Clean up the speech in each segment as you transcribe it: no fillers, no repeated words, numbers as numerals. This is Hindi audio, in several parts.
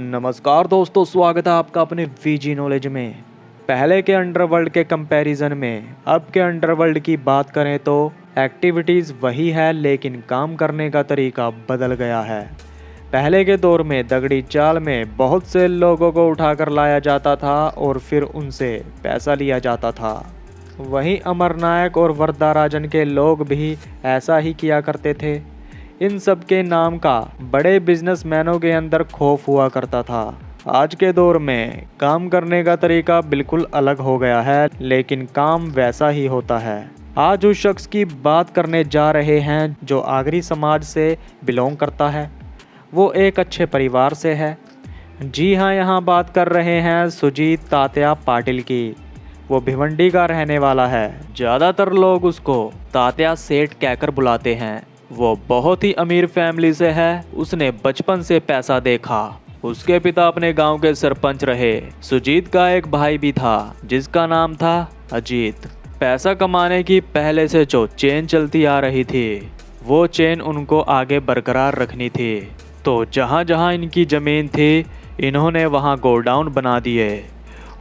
नमस्कार दोस्तों, स्वागत है आपका अपने वीजी नॉलेज में। पहले के अंडरवर्ल्ड के कंपैरिजन में अब के अंडरवर्ल्ड की बात करें तो एक्टिविटीज़ वही है, लेकिन काम करने का तरीका बदल गया है। पहले के दौर में दगड़ी चाल में बहुत से लोगों को उठाकर लाया जाता था और फिर उनसे पैसा लिया जाता था। वहीं अमरनायक और वरदाराजन के लोग भी ऐसा ही किया करते थे। इन सब के नाम का बड़े बिजनेसमैनों के अंदर खौफ हुआ करता था। आज के दौर में काम करने का तरीका बिल्कुल अलग हो गया है, लेकिन काम वैसा ही होता है। आज उस शख्स की बात करने जा रहे हैं जो आगरी समाज से बिलोंग करता है। वो एक अच्छे परिवार से है। जी हाँ, यहाँ बात कर रहे हैं सुजीत तात्या पाटिल की। वो भिवंडी का रहने वाला है। ज़्यादातर लोग उसको तात्या सेठ कहकर बुलाते हैं। वो बहुत ही अमीर फैमिली से है। उसने बचपन से पैसा देखा। उसके पिता अपने गांव के सरपंच रहे। सुजीत का एक भाई भी था जिसका नाम था अजीत। पैसा कमाने की पहले से जो चेन चलती आ रही थी, वो चेन उनको आगे बरकरार रखनी थी। तो जहाँ जहाँ इनकी ज़मीन थी, इन्होंने वहाँ गोडाउन बना दिए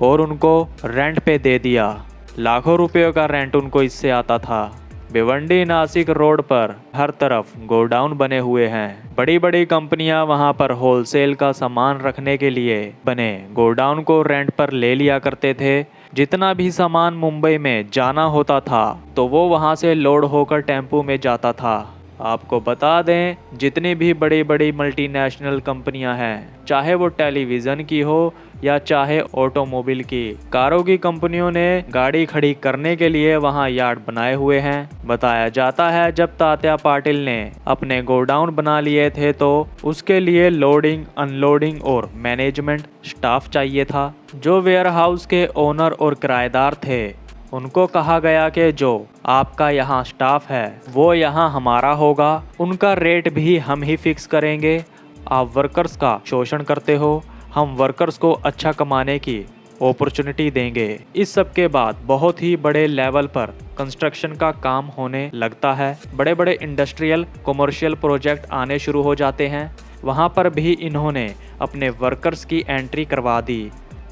और उनको रेंट पे दे दिया। लाखों रुपयों का रेंट उनको इससे आता था। भिवंडी नासिक रोड पर हर तरफ गोडाउन बने हुए हैं। बड़ी बड़ी कंपनियां वहां पर होलसेल का सामान रखने के लिए बने गोडाउन को रेंट पर ले लिया करते थे। जितना भी सामान मुंबई में जाना होता था तो वो वहां से लोड होकर टेम्पो में जाता था। आपको बता दें, जितनी भी बड़ी बड़ी मल्टीनेशनल कंपनियां हैं, चाहे वो टेलीविज़न की हो या चाहे ऑटोमोबाइल की, कारों की कंपनियों ने गाड़ी खड़ी करने के लिए वहां यार्ड बनाए हुए हैं। बताया जाता है जब तात्या पाटिल ने अपने गोडाउन बना लिए थे तो उसके लिए लोडिंग, अनलोडिंग और मैनेजमेंट स्टाफ चाहिए था। जो वेयरहाउस के ओनर और किराएदार थे, उनको कहा गया कि जो आपका यहाँ स्टाफ है वो यहाँ हमारा होगा। उनका रेट भी हम ही फिक्स करेंगे। आप वर्कर्स का शोषण करते हो, हम वर्कर्स को अच्छा कमाने की अपॉर्चुनिटी देंगे। इस सब के बाद बहुत ही बड़े लेवल पर कंस्ट्रक्शन का काम होने लगता है। बड़े बड़े इंडस्ट्रियल कमर्शियल प्रोजेक्ट आने शुरू हो जाते हैं। वहाँ पर भी इन्होंने अपने वर्कर्स की एंट्री करवा दी।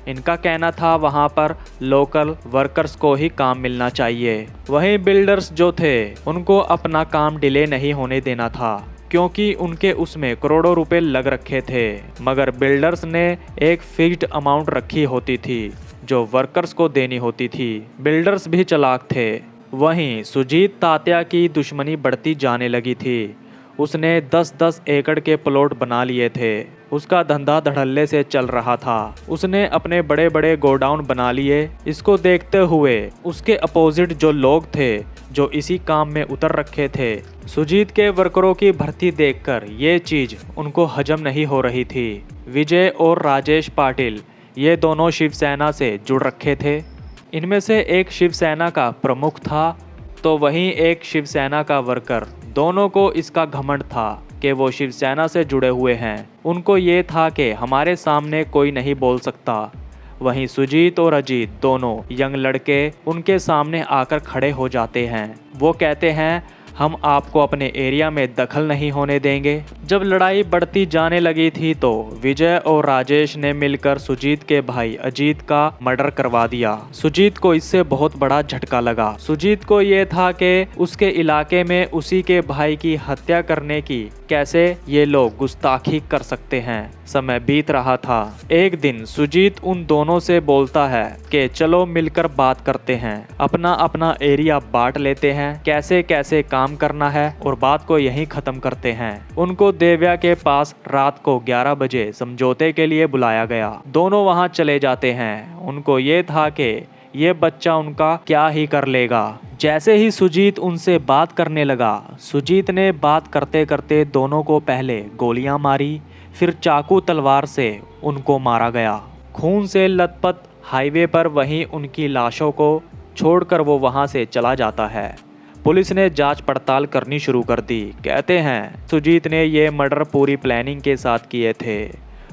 इनका कहना था वहाँ पर लोकल वर्कर्स को ही काम मिलना चाहिए। वहीं बिल्डर्स जो थे, उनको अपना काम डिले नहीं होने देना था, क्योंकि उनके उसमें करोड़ों रुपए लग रखे थे। मगर बिल्डर्स ने एक फिक्स्ड अमाउंट रखी होती थी जो वर्कर्स को देनी होती थी। बिल्डर्स भी चालाक थे। वहीं सुजीत तात्या की दुश्मनी बढ़ती जाने लगी थी। उसने 10-10 एकड़ के प्लॉट बना लिए थे। उसका धंधा धड़ल्ले से चल रहा था। उसने अपने बड़े बड़े गोडाउन बना लिए। इसको देखते हुए उसके अपोजिट जो लोग थे, जो इसी काम में उतर रखे थे, सुजीत के वर्करों की भर्ती देखकर ये चीज़ उनको हजम नहीं हो रही थी। विजय और राजेश पाटिल, ये दोनों शिवसेना से जुड़ रखे थे। इनमें से एक शिवसेना का प्रमुख था तो वहीं एक शिवसेना का वर्कर। दोनों को इसका घमंड था कि वो शिवसेना से जुड़े हुए हैं। उनको ये था कि हमारे सामने कोई नहीं बोल सकता। वहीं सुजीत और अजीत, दोनों यंग लड़के, उनके सामने आकर खड़े हो जाते हैं। वो कहते हैं, हम आपको अपने एरिया में दखल नहीं होने देंगे। जब लड़ाई बढ़ती जाने लगी थी तो विजय और राजेश ने मिलकर सुजीत के भाई अजीत का मर्डर करवा दिया। सुजीत को इससे बहुत बड़ा झटका लगा। सुजीत को ये था कि उसके इलाके में उसी के भाई की हत्या करने की कैसे ये लोग गुस्ताखी कर सकते हैं। समय बीत रहा था। एक दिन सुजीत उन दोनों से बोलता है कि चलो मिलकर बात करते हैं, अपना अपना एरिया बांट लेते हैं, कैसे कैसे काम करना है और बात को यहीं खत्म करते हैं। उनको देव्या के पास रात को 11 बजे समझौते के लिए बुलाया गया। दोनों वहां चले जाते हैं। उनको ये था कि ये बच्चा उनका क्या ही कर लेगा। जैसे ही सुजीत उनसे बात करने लगा, सुजीत ने बात करते करते दोनों को पहले गोलियां मारी, फिर चाकू तलवार से उनको मारा गया। खून से लथपथ हाईवे पर वहीं उनकी लाशों को छोड़कर वो वहां से चला जाता है। पुलिस ने जांच पड़ताल करनी शुरू कर दी। कहते हैं सुजीत ने ये मर्डर पूरी प्लानिंग के साथ किए थे।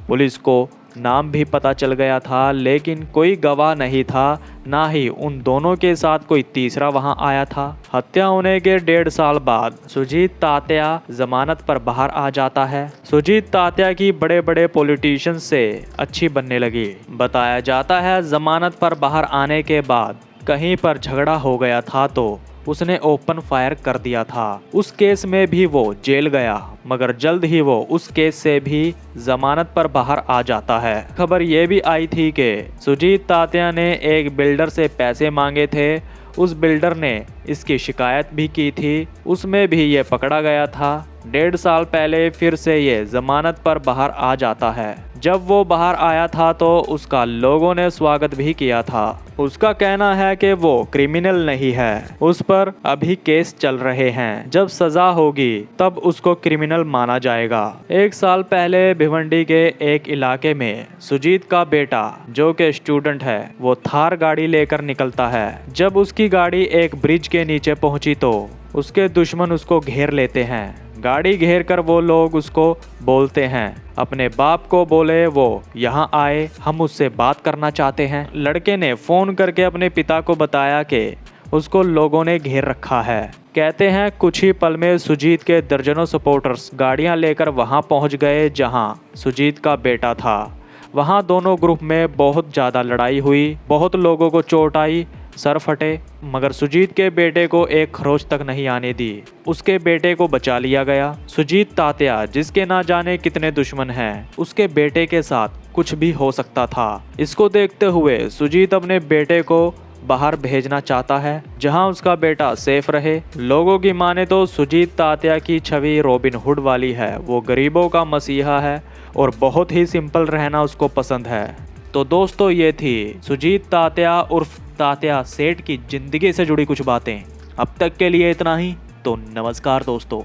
पुलिस को नाम भी पता चल गया था, लेकिन कोई गवाह नहीं था, ना ही उन दोनों के साथ कोई तीसरा वहां आया था। हत्या होने के 1.5 साल बाद सुजीत तात्या जमानत पर बाहर आ जाता है। सुजीत तात्या की बड़े बड़े पॉलिटिशियन से अच्छी बनने लगी। बताया जाता है जमानत पर बाहर आने के बाद कहीं पर झगड़ा हो गया था तो उसने ओपन फायर कर दिया था। उस केस में भी वो जेल गया, मगर जल्द ही वो उस केस से भी जमानत पर बाहर आ जाता है। खबर ये भी आई थी कि सुजीत तात्या ने एक बिल्डर से पैसे मांगे थे। उस बिल्डर ने इसकी शिकायत भी की थी, उसमें भी ये पकड़ा गया था। 1.5 साल पहले फिर से ये जमानत पर बाहर आ जाता है। जब वो बाहर आया था तो उसका लोगों ने स्वागत भी किया था। उसका कहना है कि वो क्रिमिनल नहीं है, उस पर अभी केस चल रहे हैं, जब सजा होगी तब उसको क्रिमिनल माना जाएगा। 1 साल पहले भिवंडी के एक इलाके में सुजीत का बेटा जो कि स्टूडेंट है, वो थार गाड़ी लेकर निकलता है। जब उसकी गाड़ी एक ब्रिज के नीचे पहुंची तो उसके दुश्मन उसको घेर लेते हैं। गाड़ी घेर कर वो लोग उसको बोलते हैं, अपने बाप को बोले वो यहाँ आए, हम उससे बात करना चाहते हैं। लड़के ने फ़ोन करके अपने पिता को बताया कि उसको लोगों ने घेर रखा है। कहते हैं कुछ ही पल में सुजीत के दर्जनों सपोर्टर्स गाड़ियाँ लेकर वहाँ पहुँच गए जहाँ सुजीत का बेटा था। वहाँ दोनों ग्रुप में बहुत ज़्यादा लड़ाई हुई, बहुत लोगों को चोट आई, सर फटे, मगर सुजीत के बेटे को एक खरोच तक नहीं आने दी। उसके बेटे को बचा लिया गया। सुजीत तात्या, जिसके ना जाने कितने दुश्मन हैं, उसके बेटे के साथ कुछ भी हो सकता था। इसको देखते हुए सुजीत अपने बेटे को बाहर भेजना चाहता है, जहां उसका बेटा सेफ रहे। लोगों की माने तो सुजीत तात्या की छवि रॉबिन हुड वाली है। वो गरीबों का मसीहा है और बहुत ही सिंपल रहना उसको पसंद है। तो दोस्तों, ये थी सुजीत तात्या उर्फ तात्या सेठ की जिंदगी से जुड़ी कुछ बातें। अब तक के लिए इतना ही। तो नमस्कार दोस्तों।